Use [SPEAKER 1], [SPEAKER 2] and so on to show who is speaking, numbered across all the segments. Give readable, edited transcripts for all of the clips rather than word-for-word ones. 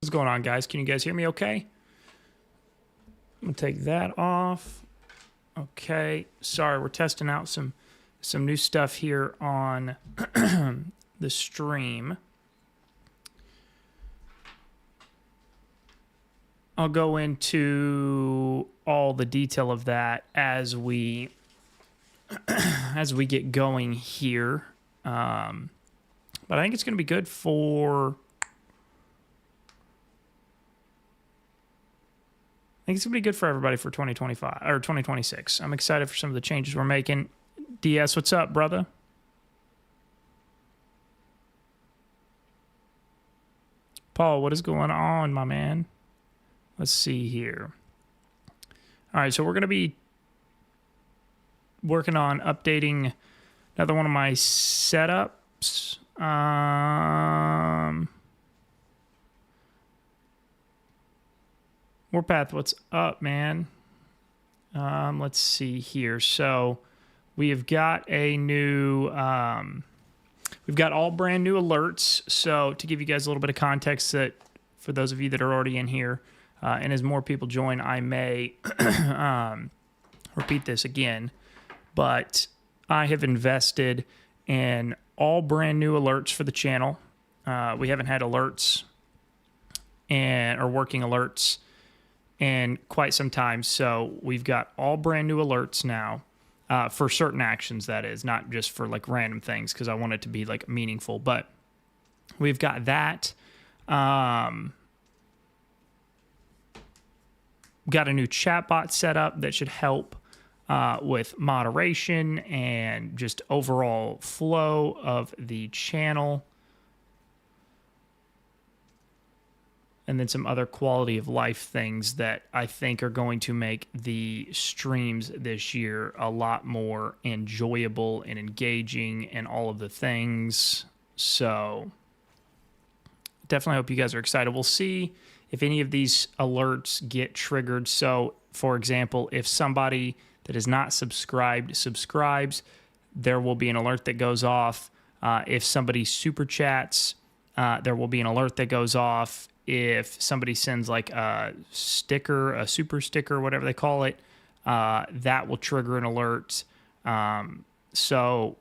[SPEAKER 1] What's going on, guys? Can you guys hear me okay? I'm gonna take that off. Okay, sorry, we're testing out some new stuff here on the stream. I'll go into all the detail of that as we get going here. But I think it's going to be good for. I think it's going to be good for everybody for 2025 or 2026. I'm excited for some of the changes we're making. DS, what's up, brother? Paul, what is going on, my man? Let's see here. All right, so we're going to be working on updating another one of my setups. Warpath, what's up, man? Let's see here. So we have got a new, we've got all brand new alerts. So to give you guys a little bit of context, that for those of you that are already in here, and as more people join, I may repeat this again. But I have invested in all brand new alerts for the channel. We haven't had alerts or working alerts in quite some time. So we've got all brand new alerts now for certain actions, that is, not just for like random things, because I want it to be like meaningful. But we've got that. Got a new chatbot set up that should help with moderation and just overall flow of the channel. And then some other quality of life things that I think are going to make the streams this year a lot more enjoyable and engaging and all of the things. So definitely hope you guys are excited. We'll see if any of these alerts get triggered. So, for example, if somebody that is not subscribed subscribes, there will be an alert that goes off. If somebody super chats, there will be an alert that goes off. If somebody sends like a sticker, a super sticker, whatever they call it, that will trigger an alert. So,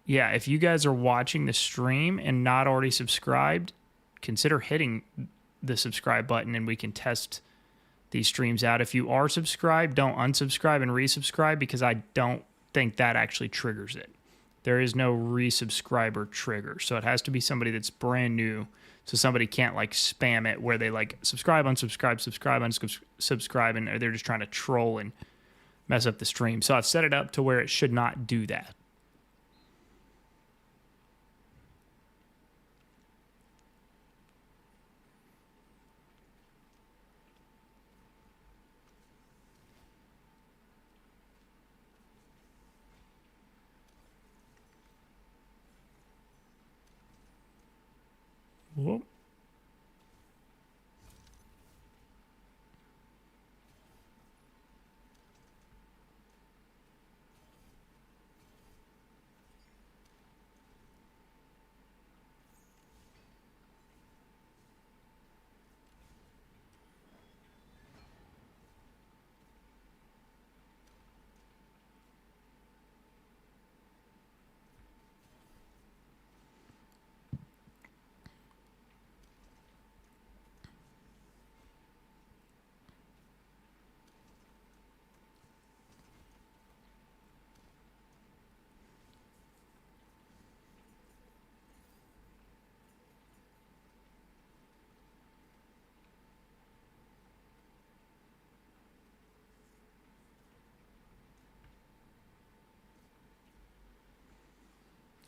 [SPEAKER 1] yeah, if you guys are watching the stream and not already subscribed, consider hitting the subscribe button and we can test these streams out. If you are subscribed, don't unsubscribe and resubscribe, because I don't think that actually triggers it. There is no resubscriber trigger. So it has to be somebody that's brand new. So somebody can't like spam it where they like subscribe, unsubscribe, subscribe, unsubscribe, and they're just trying to troll and mess up the stream. So I've set it up to where it should not do that. Whoop.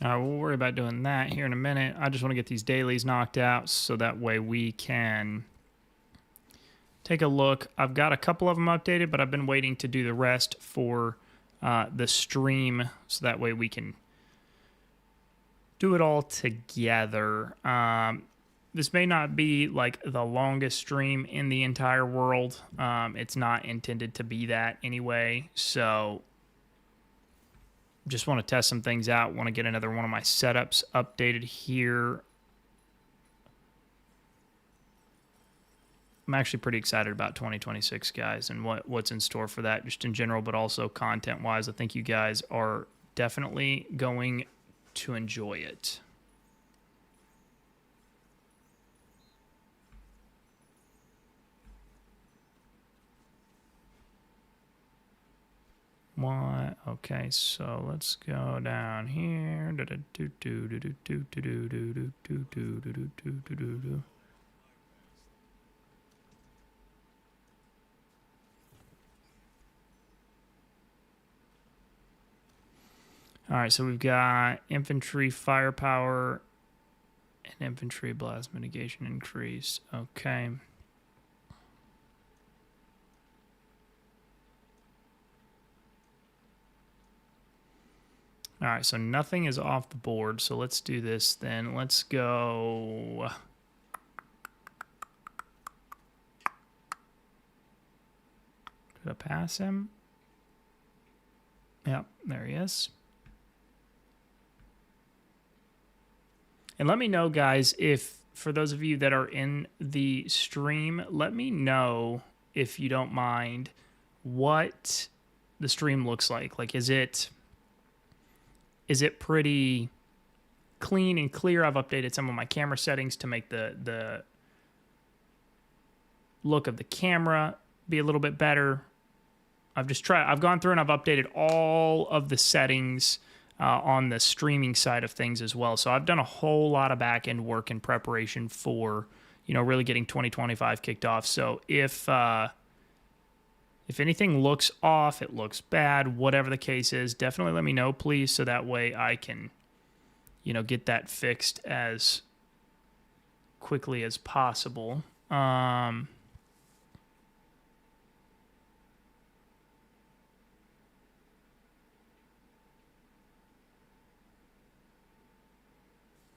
[SPEAKER 1] All right, we'll worry about doing that here in a minute. I just want to get these dailies knocked out so that way we can take a look. I've got a couple of them updated, but I've been waiting to do the rest for the stream so that way we can do it all together. This may not be like the longest stream in the entire world. It's not intended to be that anyway, so just want to test some things out. Want to get another one of my setups updated here. I'm actually pretty excited about 2026, guys, and what's in store for that, just in general, but also content-wise. I think you guys are definitely going to enjoy it. What? Okay, so let's go down here. All right, so we've got infantry firepower and infantry blast mitigation increase. Okay. All right, so nothing is off the board, so let's do this then. Let's go... Did I pass him? Yep, there he is. And let me know, guys, if, for those of you that are in the stream, let me know, if you don't mind, what the stream looks like. Like, is it pretty clean and clear? I've updated some of my camera settings to make the look of the camera be a little bit better. I've gone through and I've updated all of the settings on the streaming side of things as well. So I've done a whole lot of back end work in preparation for, really getting 2025 kicked off. So if anything looks off, it looks bad, whatever the case is, definitely let me know, please, so that way I can, get that fixed as quickly as possible.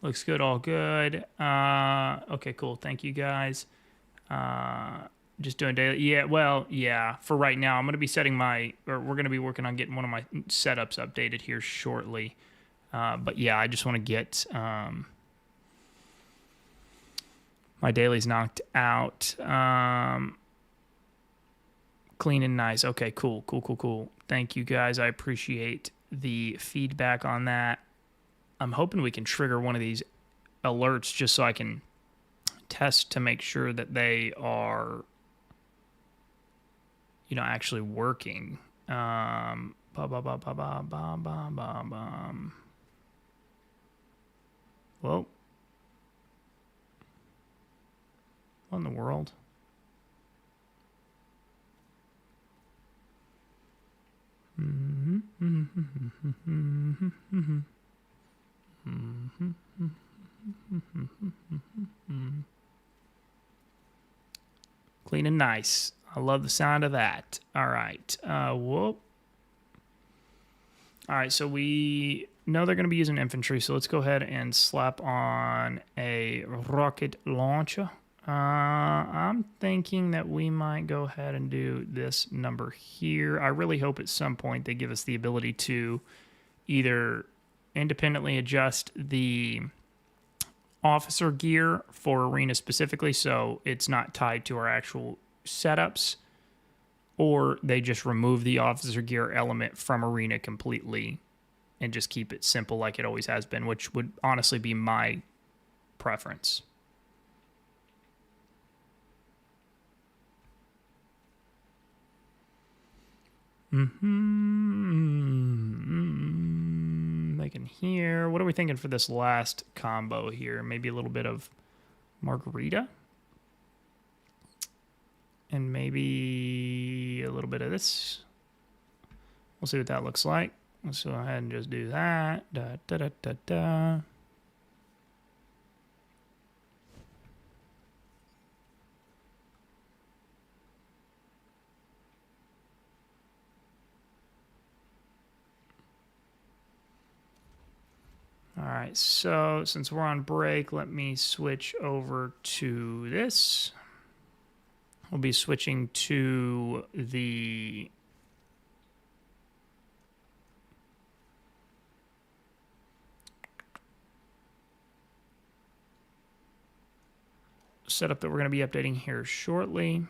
[SPEAKER 1] Looks good, all good. Okay, cool. Thank you, guys. Just doing daily. Yeah, well, yeah. For right now, I'm going to be we're going to be working on getting one of my setups updated here shortly. But yeah, I just want to get my dailies knocked out. Clean and nice. Okay, cool. Thank you, guys. I appreciate the feedback on that. I'm hoping we can trigger one of these alerts just so I can test to make sure that they are, actually working. Whoa. What in the world? Clean and nice. I love the sound of that. All right. Whoop. All right, so we know they're going to be using infantry, so let's go ahead and slap on a rocket launcher. I'm thinking that we might go ahead and do this number here. I really hope at some point they give us the ability to either independently adjust the officer gear for arena specifically, so it's not tied to our actual setups, or they just remove the officer gear element from arena completely and just keep it simple like it always has been, which would honestly be my preference. Making here. What are we thinking for this last combo here? Maybe a little bit of margarita. And maybe a little bit of this. We'll see what that looks like. Let's go ahead and just do that. All right, so since we're on break, let me switch over to this. We'll be switching to the setup that we're going to be updating here shortly.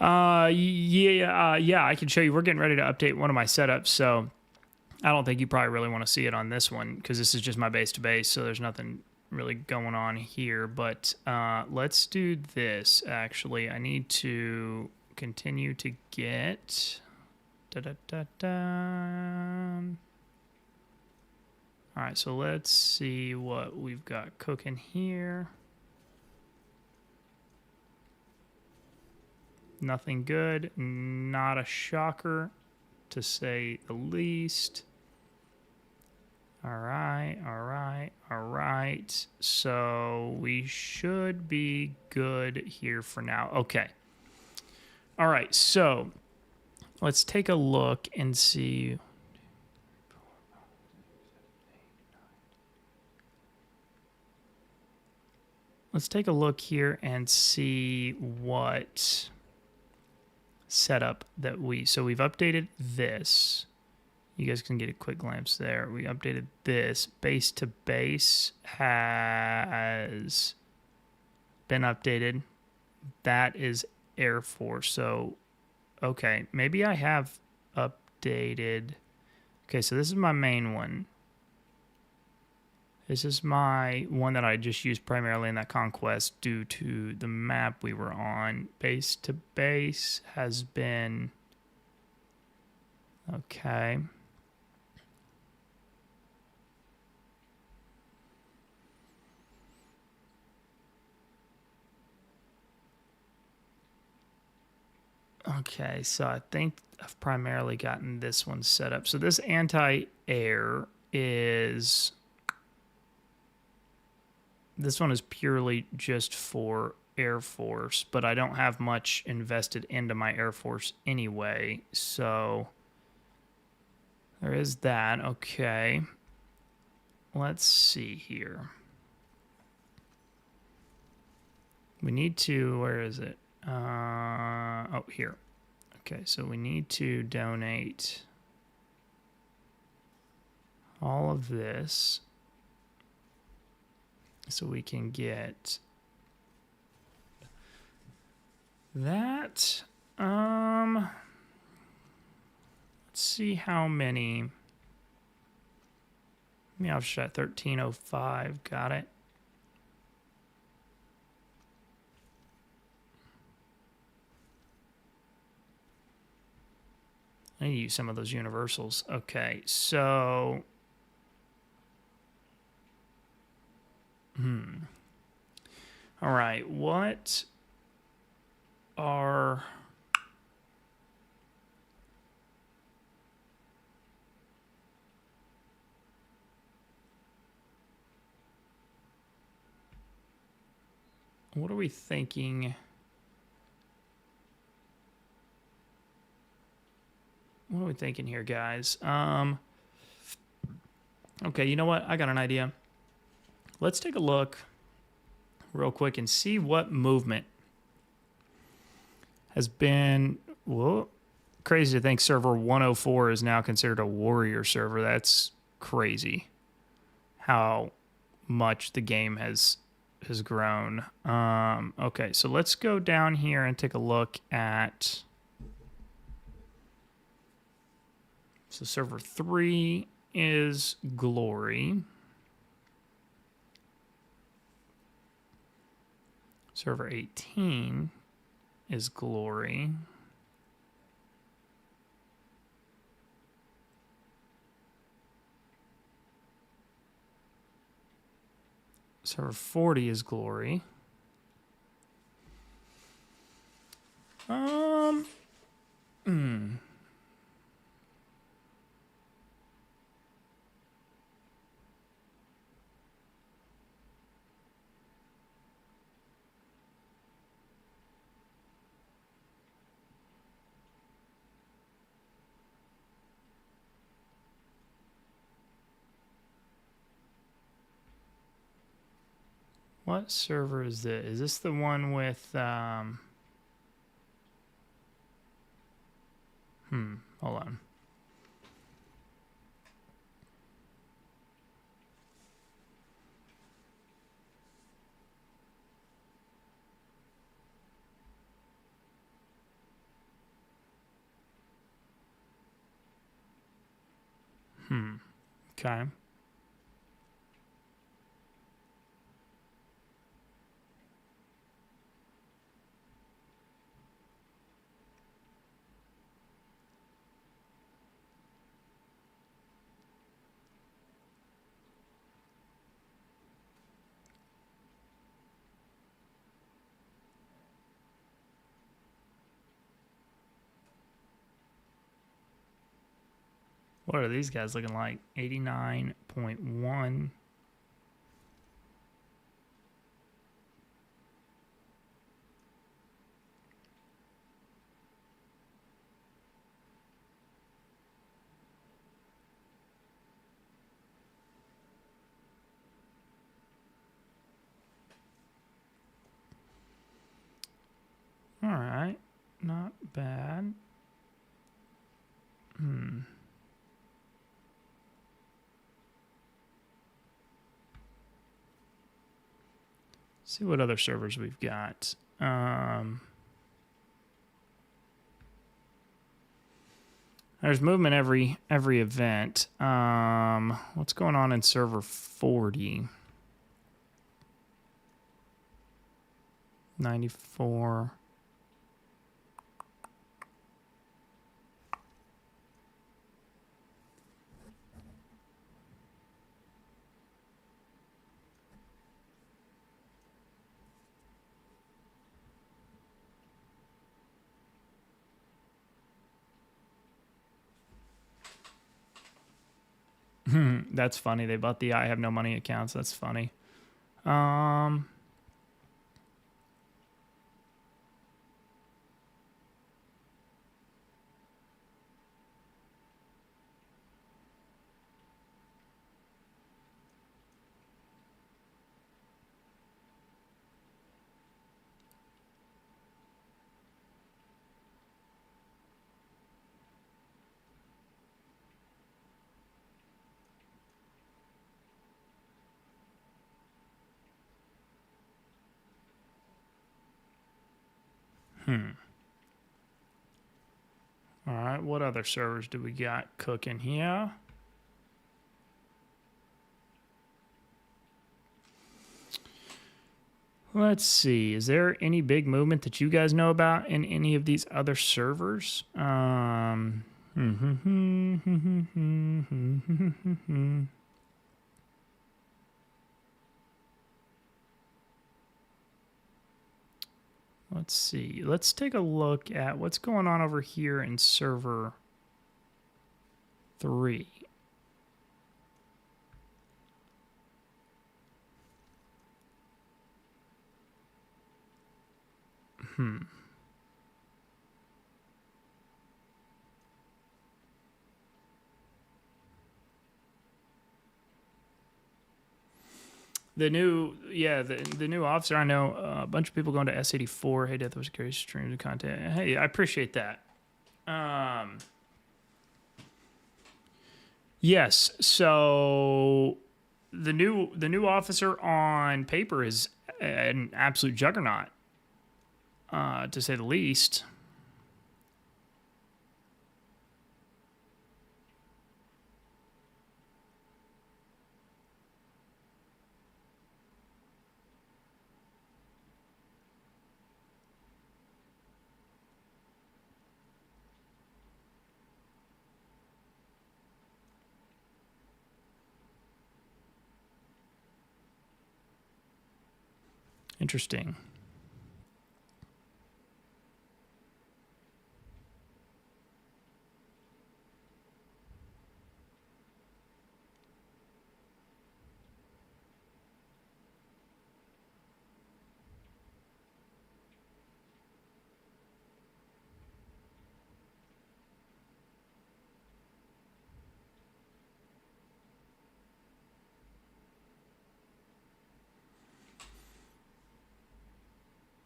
[SPEAKER 1] Yeah, I can show you. We're getting ready to update one of my setups, so I don't think you probably really want to see it on this one because this is just my base to base, so there's nothing really going on here. But let's do this, actually. I need to continue to get... All right, so let's see what we've got cooking here. Nothing good, not a shocker, to say the least. All right. So we should be good here for now. Okay. All right, so let's take a look and see. Let's take a look here and see what setup that so we've updated this. You guys can get a quick glance there. We updated this. Base to base has been updated. That is Air Force. So, okay, maybe I have updated. Okay, so this is my main one. This is my one that I just used primarily in that Conquest due to the map we were on. Base to base has been... Okay. Okay, so I think I've primarily gotten this one set up. So this anti-air is... This one is purely just for Air Force, but I don't have much invested into my Air Force anyway, so there is that. Okay. Let's see here. We need to, where is it? Oh, here. Okay, so we need to donate all of this so we can get that. Let's see how many. I'll shot 1305. Got it. I need to use some of those universals. Okay, so... All right, what are... What are we thinking? What are we thinking here, guys? Okay, you know what? I got an idea. Let's take a look real quick and see what movement has been... Whoa, crazy to think server 104 is now considered a warrior server. That's crazy how much the game has grown. Okay, so let's go down here and take a look at So server 3 is Glory. Server 18 is Glory. Server 40 is Glory. What server is this? Is this the one with, hold on. Okay. What are these guys looking like? 89.1. All right. Not bad. See what other servers we've got. There's movement every event. What's going on in server 40? 94. That's funny. They bought the I have no money accounts. That's funny. All right, what other servers do we got cooking here? Let's see. Is there any big movement that you guys know about in any of these other servers? Let's see. Let's take a look at what's going on over here in server 3. The new officer, I know a bunch of people going to S84. Hey, Death was curious stream of content. Hey, I appreciate that. Yes, so the new officer on paper is an absolute juggernaut, to say the least. Interesting.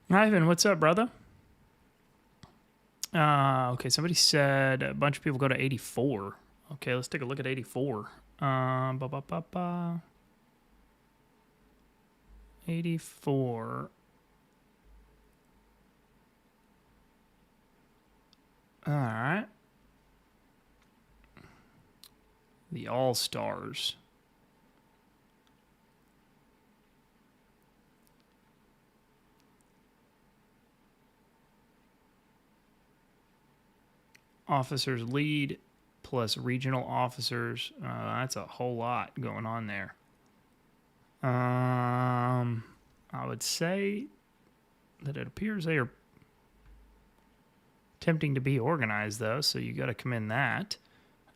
[SPEAKER 1] Ivan, what's up, brother? Okay, somebody said a bunch of people go to 84. Okay, let's take a look at 84. 84. All right. The All-Stars. Officers lead plus regional officers. That's a whole lot going on there. I would say that it appears they are attempting to be organized, though, so you got to commend that.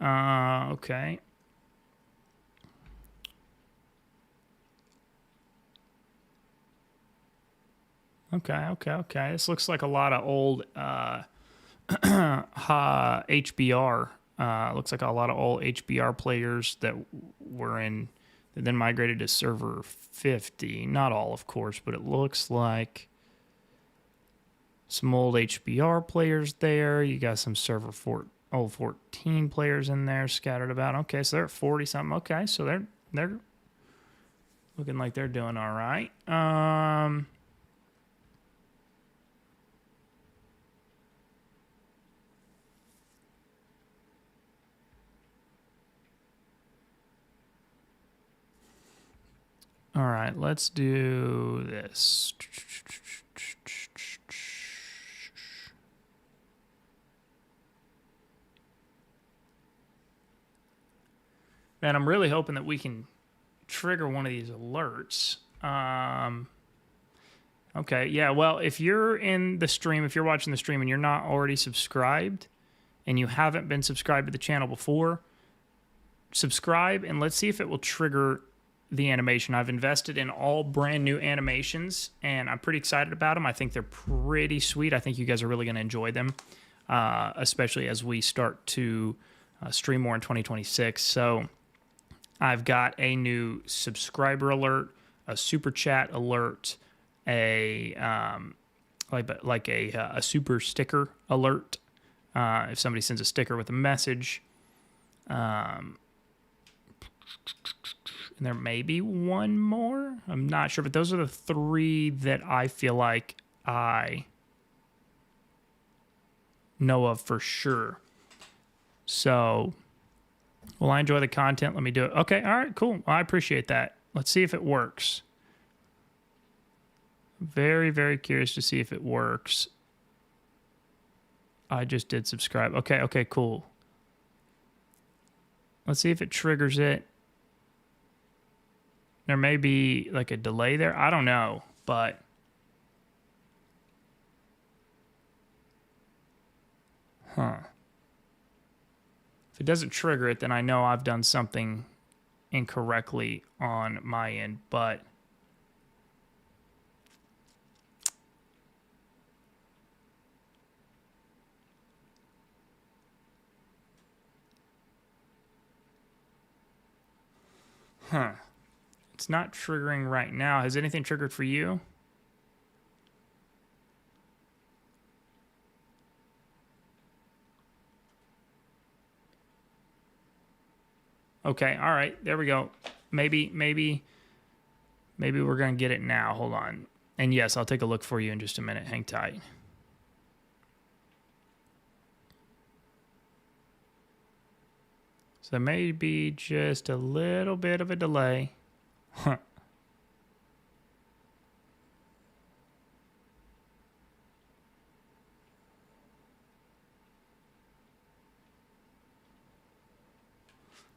[SPEAKER 1] Okay. Okay. This looks like a lot of old HBR. Looks like a lot of old HBR players that were in, that then migrated to server 50. Not all, of course, but it looks like some old HBR players there. You got some server 14 players in there scattered about. Okay, so they're at 40 something. Okay, so they're looking like they're doing all right. All right, let's do this. Man, I'm really hoping that we can trigger one of these alerts. Okay, yeah, well, if you're in the stream, if you're watching the stream and you're not already subscribed and you haven't been subscribed to the channel before, subscribe and let's see if it will trigger the animation. I've invested in all brand new animations and I'm pretty excited about them. I think they're pretty sweet. I think you guys are really going to enjoy them, especially as we start to stream more in 2026. So I've got a new subscriber alert, a super chat alert, a super sticker alert. If somebody sends a sticker with a message, and there may be one more. I'm not sure, but those are the three that I feel like I know of for sure. So, will I enjoy the content? Let me do it. Okay, all right, cool. I appreciate that. Let's see if it works. Very, very curious to see if it works. I just did subscribe. Okay, cool. Let's see if it triggers it. There may be like a delay there. I don't know, but if it doesn't trigger it, then I know I've done something incorrectly on my end, but it's not triggering right now. Has anything triggered for you? Okay, all right, there we go. Maybe we're gonna get it now. Hold on. And yes, I'll take a look for you in just a minute. Hang tight. So there may be just a little bit of a delay.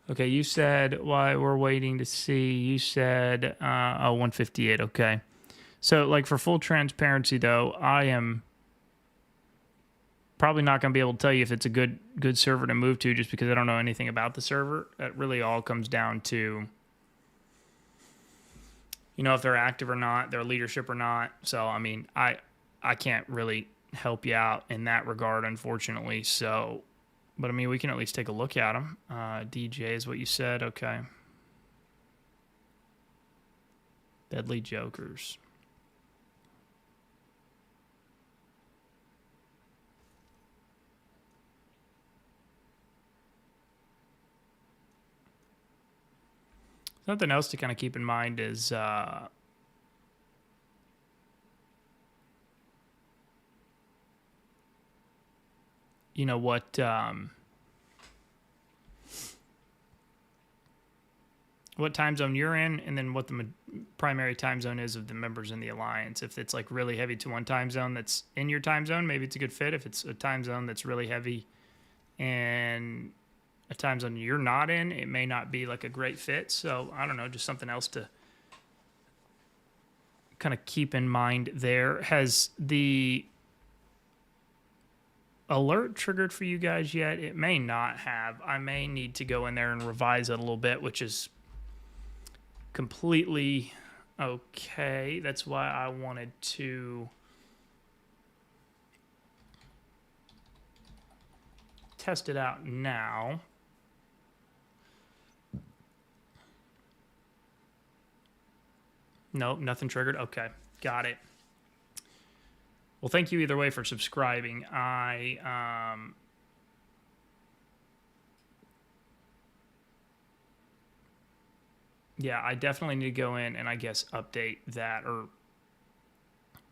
[SPEAKER 1] Okay, you said while we're waiting to see, you said 158. Okay. So, like, for full transparency, though, I am probably not going to be able to tell you if it's a good server to move to just because I don't know anything about the server. That really all comes down to, you know, if they're active or not, their leadership or not. So, I mean, I can't really help you out in that regard, unfortunately. So, but I mean, we can at least take a look at them. DJ is what you said. Okay. Deadly Jokers. Something else to kind of keep in mind is you know what time zone you're in, and then what the primary time zone is of the members in the alliance. If it's like really heavy to one time zone that's in your time zone, maybe it's a good fit. If it's a time zone that's really heavy and a time zone you're not in, it may not be like a great fit. So I don't know, just something else to kind of keep in mind there. Has the alert triggered for you guys yet? It may not have. I may need to go in there and revise it a little bit, which is completely okay. That's why I wanted to test it out now. Nope, nothing triggered. Okay, got it. Well, thank you either way for subscribing. Yeah, I definitely need to go in and I guess update that, or,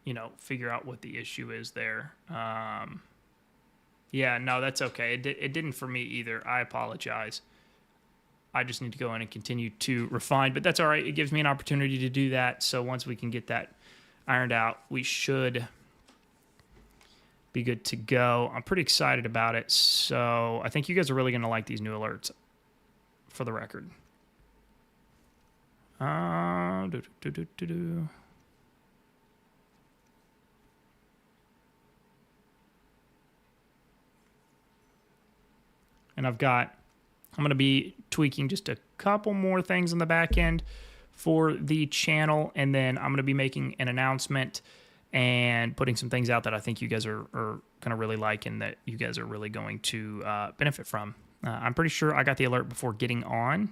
[SPEAKER 1] you know, figure out what the issue is there. Yeah, no, that's okay. It didn't for me either. I apologize. I just need to go in and continue to refine, but that's all right. It gives me an opportunity to do that. So once we can get that ironed out, we should be good to go. I'm pretty excited about it. So I think you guys are really going to like these new alerts, for the record. And I'm going to be tweaking just a couple more things on the back end for the channel, and then I'm going to be making an announcement and putting some things out that I think you guys are going to really like and that you guys are really going to benefit from. I'm pretty sure I got the alert before getting on.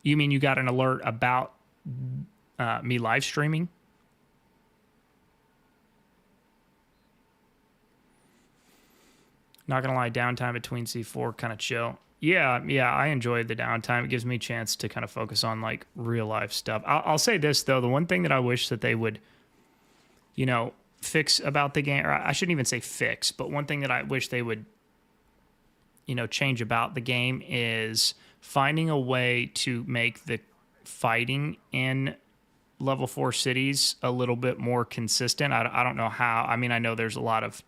[SPEAKER 1] You mean you got an alert about me live streaming? Not gonna lie, downtime between C4 kind of chill. Yeah, I enjoyed the downtime. It gives me a chance to kind of focus on like real life stuff. I'll say this though, the one thing that I wish that they would, you know, fix about the game, or I shouldn't even say fix, but one thing that I wish they would, you know, change about the game is finding a way to make the fighting in level 4 cities a little bit more consistent. I don't know how. I mean, I know there's a lot of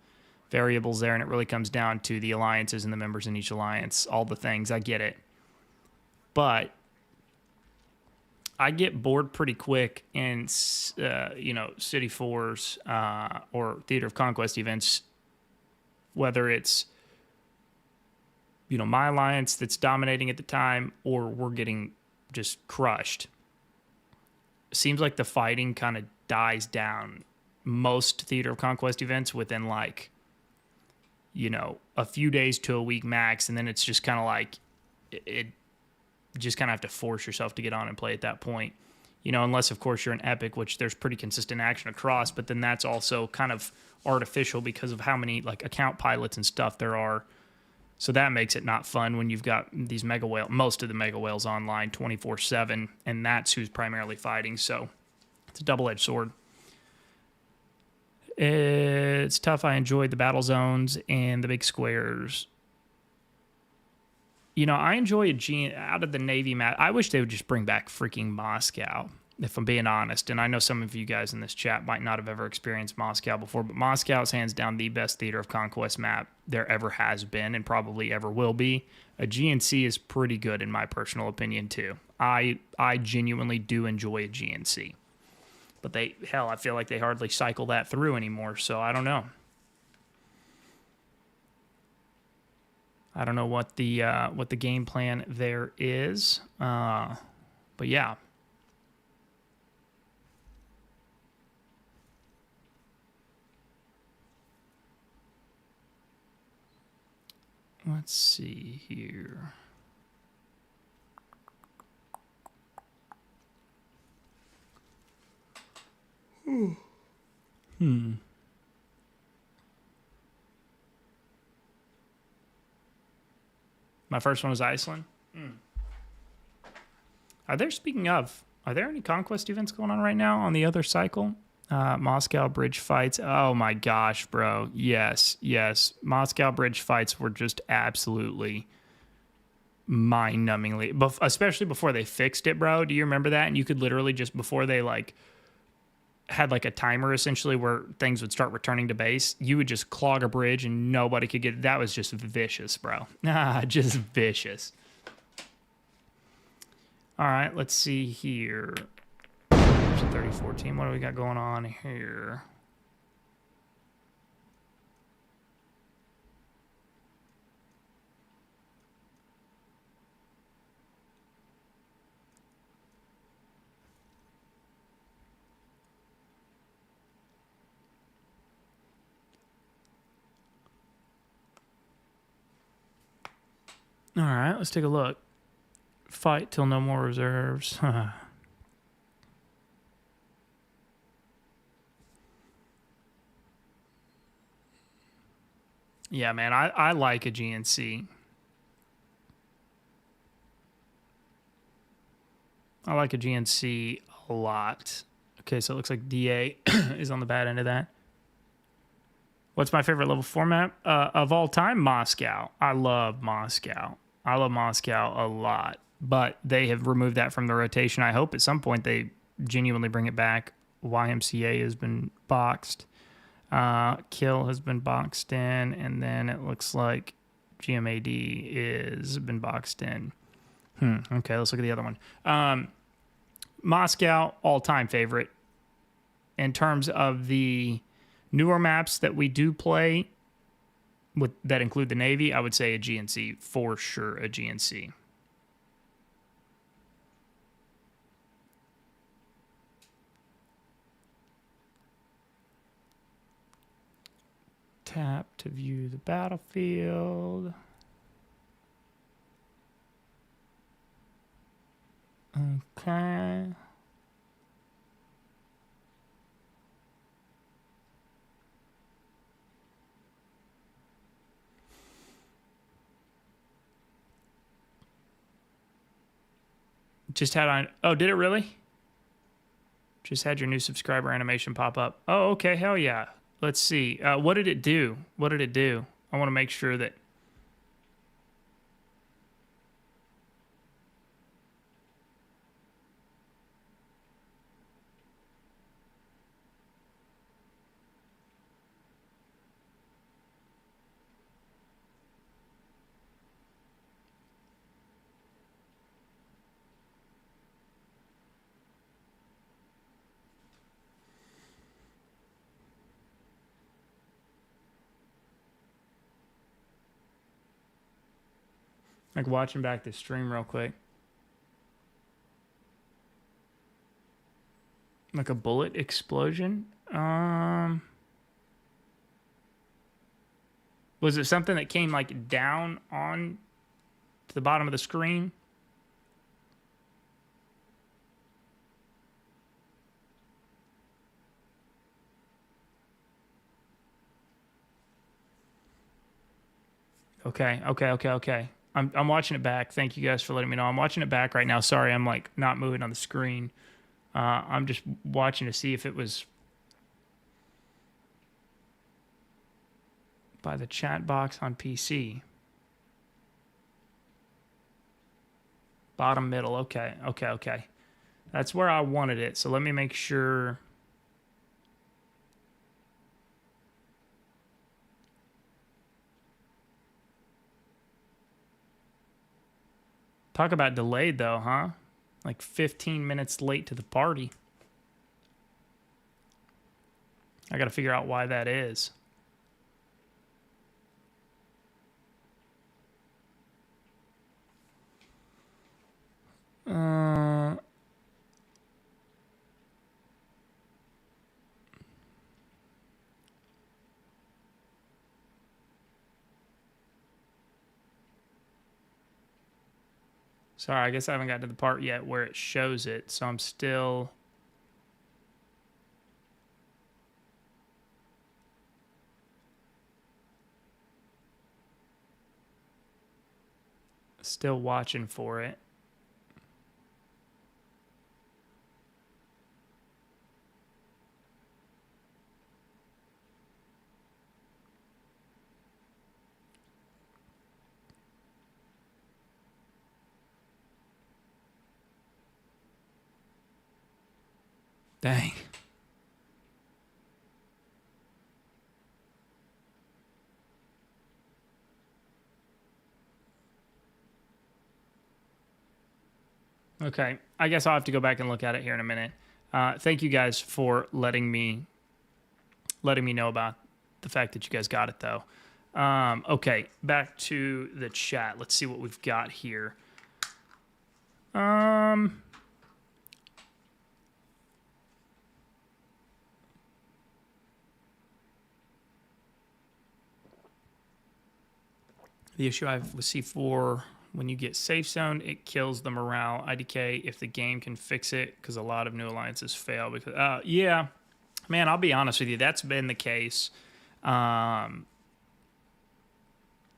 [SPEAKER 1] variables there, and it really comes down to the alliances and the members in each alliance, all the things. I get it. But I get bored pretty quick in, you know, City 4s or Theater of Conquest events, whether it's, you know, my alliance that's dominating at the time or we're getting just crushed. Seems like the fighting kind of dies down most Theater of Conquest events within like, you know, a few days to a week max, and then it's just kind of like it just kind of have to force yourself to get on and play at that point, you know, unless of course you're an epic, which there's pretty consistent action across, but then that's also kind of artificial because of how many like account pilots and stuff there are. So that makes it not fun when you've got these mega whale, most of the mega whales online 24/7, and that's who's primarily fighting. So it's a double-edged sword. It's tough. I enjoyed the battle zones and the big squares. You know, I enjoy out of the Navy map. I wish they would just bring back freaking Moscow. if I'm being honest. And I know some of you guys in this chat might not have ever experienced Moscow before, but Moscow is hands down the best Theater of Conquest map there ever has been and probably ever will be. A GNC is pretty good in my personal opinion too. I genuinely do enjoy a GNC. But I feel like they hardly cycle that through anymore, so I don't know. I don't know what the game plan there is, but yeah. Let's see here. My first one was Iceland. Are there any Conquest events going on right now on the other cycle? Moscow Bridge fights. Oh my gosh, bro. Yes. Moscow Bridge fights were just absolutely mind-numbingly, especially before they fixed it, bro. Do you remember that? And you could literally just, before they like had like a timer essentially where things would start returning to base, you would just clog a bridge and nobody could get it. That was just vicious, bro. Just vicious. All right, let's see here. 3014. What do we got going on here? All right, let's take a look. Fight till no more reserves. Yeah, man, I like a GNC. I like a GNC a lot. Okay, so it looks like DA is on the bad end of that. What's my favorite level 4 map of all time? Moscow. I love Moscow. I love Moscow a lot. But they have removed that from the rotation. I hope at some point they genuinely bring it back. YMCA has been boxed. Kill has been boxed in. And then it looks like GMAD is been boxed in. Okay, let's look at the other one. Moscow, all-time favorite. In terms of the newer maps that we do play that include the Navy, I would say a GNC. For sure, a GNC. Tap to view the battlefield. Okay. Just had on. Oh, did it really? Just had your new subscriber animation pop up. Oh, okay. Hell yeah. Let's see. What did it do? What did it do? I want to make sure that. Like watching back the stream real quick. Like a bullet explosion. Was it something that came like down on to the bottom of the screen? Okay. I'm watching it back. Thank you guys for letting me know. I'm watching it back right now. Sorry, I'm like not moving on the screen. I'm just watching to see if it was by the chat box on PC. Bottom middle. Okay. That's where I wanted it. So let me make sure. Talk about delayed though, huh? Like 15 minutes late to the party. I got to figure out why that is. Sorry, I guess I haven't got to the part yet where it shows it, so I'm still... Still watching for it. Dang. Okay, I guess I'll have to go back and look at it here in a minute. Thank you guys for letting me know about the fact that you guys got it though. Okay, back to the chat. Let's see what we've got here. The issue I have with C4, when you get safe zone, it kills the morale. IDK, if the game can fix it, because a lot of new alliances fail. Because yeah, man, I'll be honest with you, that's been the case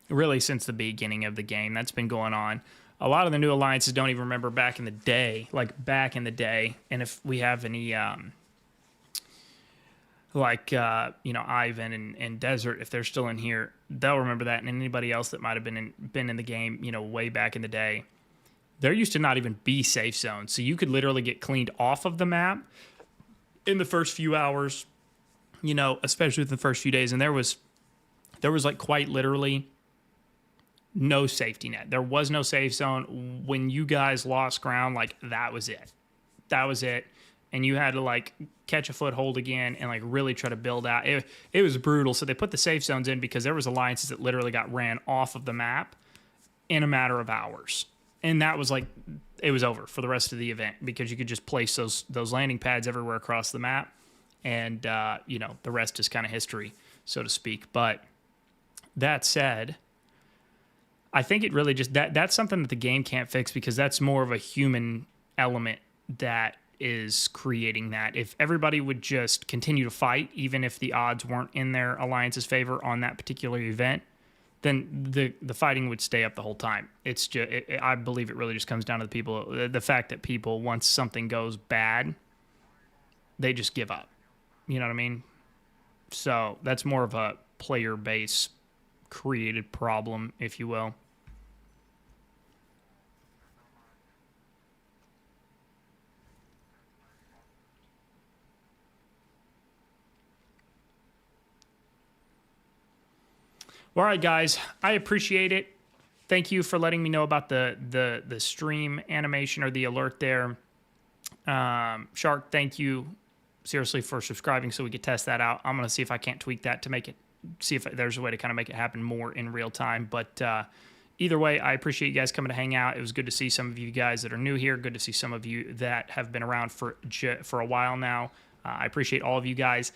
[SPEAKER 1] really since the beginning of the game. That's been going on. A lot of the new alliances don't even remember back in the day, and if we have any Ivan and Desert, if they're still in here, they'll remember that. And anybody else that might have been in the game, way back in the day, there used to not even be safe zones. So you could literally get cleaned off of the map in the first few hours, especially within the first few days. And there was like quite literally no safety net. There was no safe zone. When you guys lost ground, like that was it. That was it. And you had to like catch a foothold again and like really try to build out. It was brutal. So they put the safe zones in because there was alliances that literally got ran off of the map in a matter of hours. And that was like, it was over for the rest of the event because you could just place those landing pads everywhere across the map. And, the rest is kind of history, so to speak. But that said, I think it really just, that's something that the game can't fix because that's more of a human element that is creating that. If everybody would just continue to fight, even if the odds weren't in their alliance's favor on that particular event, then the fighting would stay up the whole time. It's just, I believe it really just comes down to the people, the fact that people, once something goes bad, they just give up. You know what I mean? So that's more of a player base created problem, if you will. All right, guys, I appreciate it. Thank you for letting me know about the stream animation or the alert there. Shark, thank you seriously for subscribing so we could test that out. I'm going to see if I can't tweak that to make it, see if there's a way to kind of make it happen more in real time. But either way, I appreciate you guys coming to hang out. It was good to see some of you guys that are new here. Good to see some of you that have been around for a while now. I appreciate all of you guys.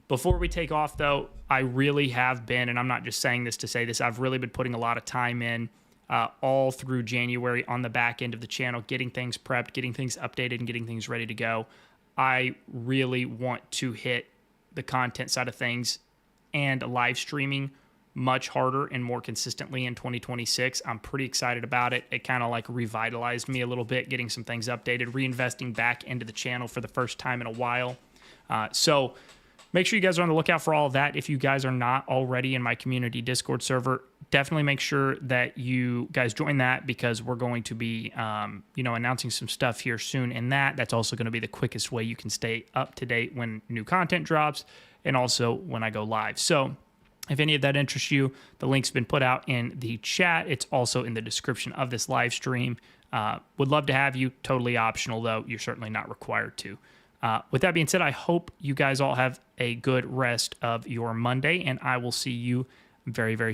[SPEAKER 1] Before we take off, though, I really have been, and I'm not just saying this to say this, I've really been putting a lot of time in all through January on the back end of the channel, getting things prepped, getting things updated, and getting things ready to go. I really want to hit the content side of things and live streaming much harder and more consistently in 2026. I'm pretty excited about it. It kind of like revitalized me a little bit, getting some things updated, reinvesting back into the channel for the first time in a while. So make sure you guys are on the lookout for all of that. If you guys are not already in my community Discord server, definitely make sure that you guys join that, because we're going to be, announcing some stuff here soon in that. That's also going to be the quickest way you can stay up to date when new content drops and also when I go live. So if any of that interests you, the link's been put out in the chat. It's also in the description of this live stream. Would love to have you. Totally optional, though. You're certainly not required to. With that being said, I hope you guys all have a good rest of your Monday, and I will see you very, very soon.